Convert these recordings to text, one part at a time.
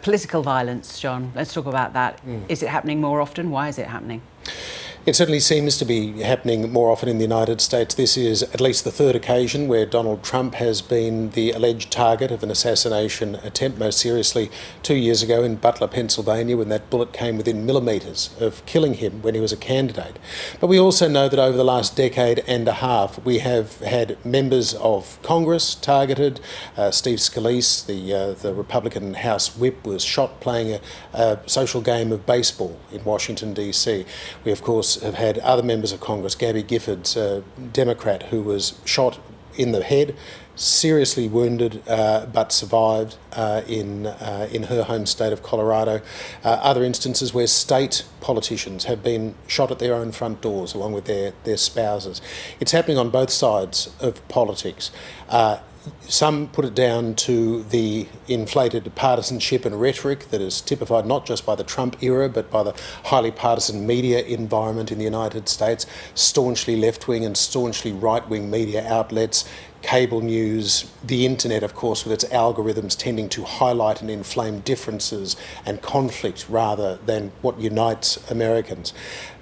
Political violence, John, let's talk about that. Is it happening more often? Why is it happening? It certainly seems to be happening more often in the United States. This is at least the third occasion where Donald Trump has been the alleged target of an assassination attempt, most seriously 2 years ago in Butler, Pennsylvania, when that bullet came within millimetres of killing him when he was a candidate. But we also know that over the last decade and a half, we have had members of Congress targeted. Steve Scalise, the Republican House Whip, was shot playing a social game of baseball in Washington, D.C. We, of course, have had other members of Congress, Gabby Giffords, a Democrat, who was shot in the head, seriously wounded but survived in her home state of Colorado. Other instances where state politicians have been shot at their own front doors along with their spouses. It's happening on both sides of politics. Some put it down to the inflated partisanship and rhetoric that is typified not just by the Trump era but by the highly partisan media environment in the United States, staunchly left-wing and staunchly right-wing media outlets, cable news, the internet, of course, with its algorithms tending to highlight and inflame differences and conflict rather than what unites Americans.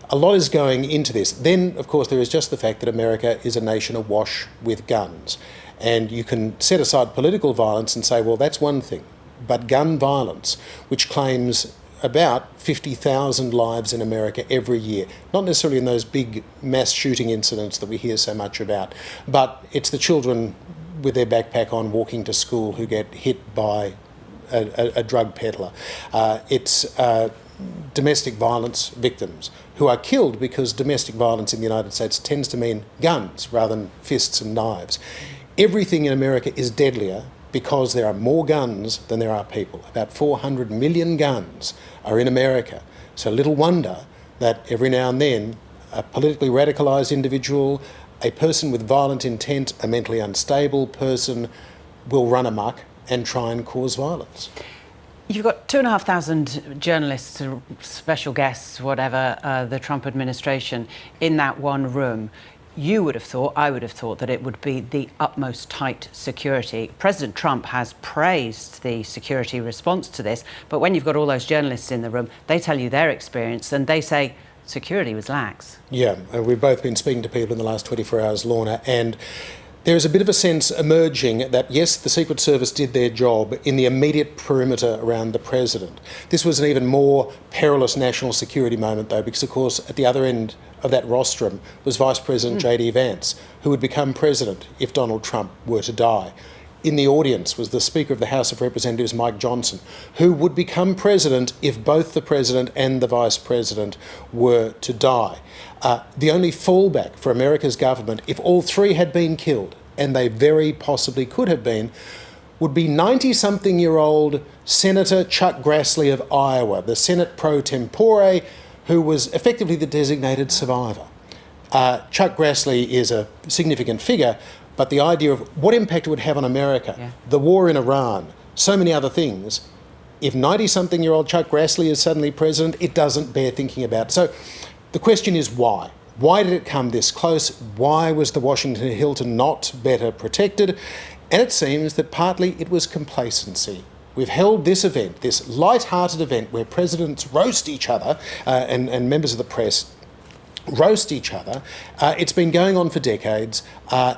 A lot is going into this. Then, of course, there is just the fact that America is a nation awash with guns. And you can set aside political violence and say, well, that's one thing. But gun violence, which claims about 50,000 lives in America every year, not necessarily in those big mass shooting incidents that we hear so much about, but it's the children with their backpack on walking to school who get hit by a drug peddler. It's domestic violence victims who are killed because domestic violence in the United States tends to mean guns rather than fists and knives. Everything in America is deadlier because there are more guns than there are people. About 400 million guns are in America. So little wonder that every now and then a politically radicalised individual, a person with violent intent, a mentally unstable person will run amok and try and cause violence. You've got 2,500 journalists, special guests, whatever, the Trump administration in that one room. You would have thought, I would have thought, that it would be the utmost tight security. President Trump has praised the security response to this, but when you've got all those journalists in the room, they tell you their experience and they say security was lax. Yeah, we've both been speaking to people in the last 24 hours, Lorna, and there is a bit of a sense emerging that, yes, the Secret Service did their job in the immediate perimeter around the president. This was an even more perilous national security moment, though, because, of course, at the other end of that rostrum was Vice President J.D. Vance, who would become president if Donald Trump were to die. In the audience was the Speaker of the House of Representatives, Mike Johnson, who would become president if both the president and the vice president were to die. The only fallback for America's government, if all three had been killed, and they very possibly could have been, would be 90-something-year-old Senator Chuck Grassley of Iowa, the Senate pro tempore, who was effectively the designated survivor. Chuck Grassley is a significant figure, but the idea of what impact it would have on America, the war in Iran, so many other things, if 90-something-year-old Chuck Grassley is suddenly president, it doesn't bear thinking about. So the question is why? Why did it come this close? Why was the Washington Hilton not better protected? And it seems that partly it was complacency. We've held this event, this light-hearted event where presidents roast each other and members of the press roast each other. It's been going on for decades.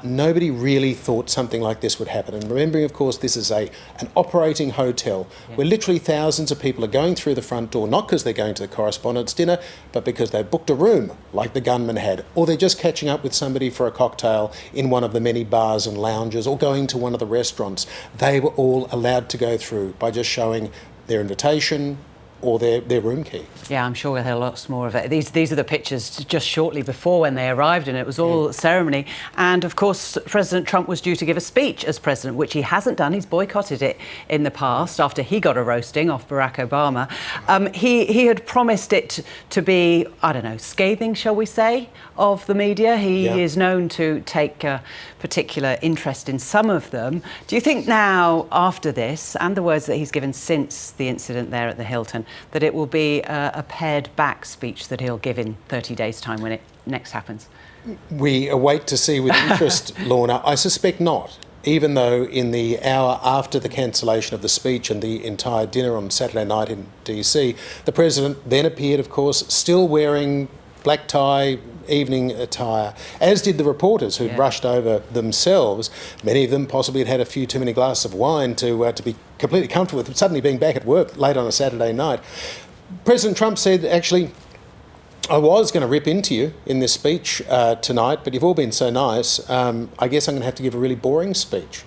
Nobody really thought something like this would happen. And remembering, of course, this is an operating hotel where literally thousands of people are going through the front door, not because they're going to the correspondence dinner, but because they've booked a room like the gunman had, or they're just catching up with somebody for a cocktail in one of the many bars and lounges, or going to one of the restaurants. They were all allowed to go through by just showing their invitation or their room key. Yeah, I'm sure we'll have lots more of it. These are the pictures just shortly before when they arrived, and it was all ceremony. And of course, President Trump was due to give a speech as president, which he hasn't done. He's boycotted it in the past after he got a roasting off Barack Obama. He had promised it to be, I don't know, scathing, shall we say, of the media. He is known to take particular interest in some of them. Do you think now, after this, and the words that he's given since the incident there at the Hilton, that it will be a pared-back speech that he'll give in 30 days' time when it next happens? We await to see with interest, Lorna. I suspect not. even though in the hour after the cancellation of the speech and the entire dinner on Saturday night in DC, the President then appeared, of course, still wearing black tie, evening attire, as did the reporters who'd rushed over themselves. Many of them possibly had had a few too many glasses of wine to be completely comfortable with suddenly being back at work late on a Saturday night. President Trump said, actually, I was going to rip into you in this speech tonight, but you've all been so nice, I guess I'm going to have to give a really boring speech.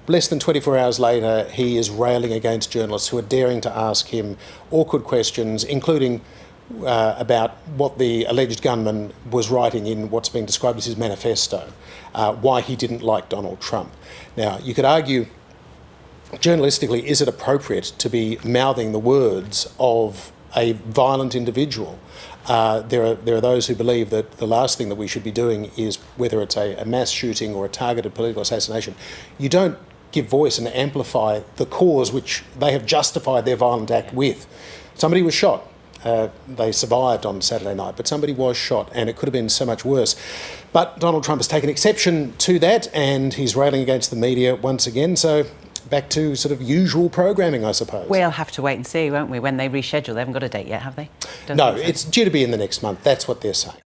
Less than 24 hours later, he is railing against journalists who are daring to ask him awkward questions, including about what the alleged gunman was writing in what's being described as his manifesto, why he didn't like Donald Trump. Now, you could argue, journalistically, is it appropriate to be mouthing the words of a violent individual? There are those who believe that the last thing that we should be doing is, whether it's a mass shooting or a targeted political assassination, you don't give voice and amplify the cause which they have justified their violent act with. Somebody was shot. They survived on Saturday night, but somebody was shot, and it could have been so much worse. But Donald Trump has taken exception to that, and he's railing against the media once again. So back to sort of usual programming, I suppose. We'll have to wait and see, won't we, when they reschedule. They haven't got a date yet, have they? No, it's due to be in the next month. That's what they're saying.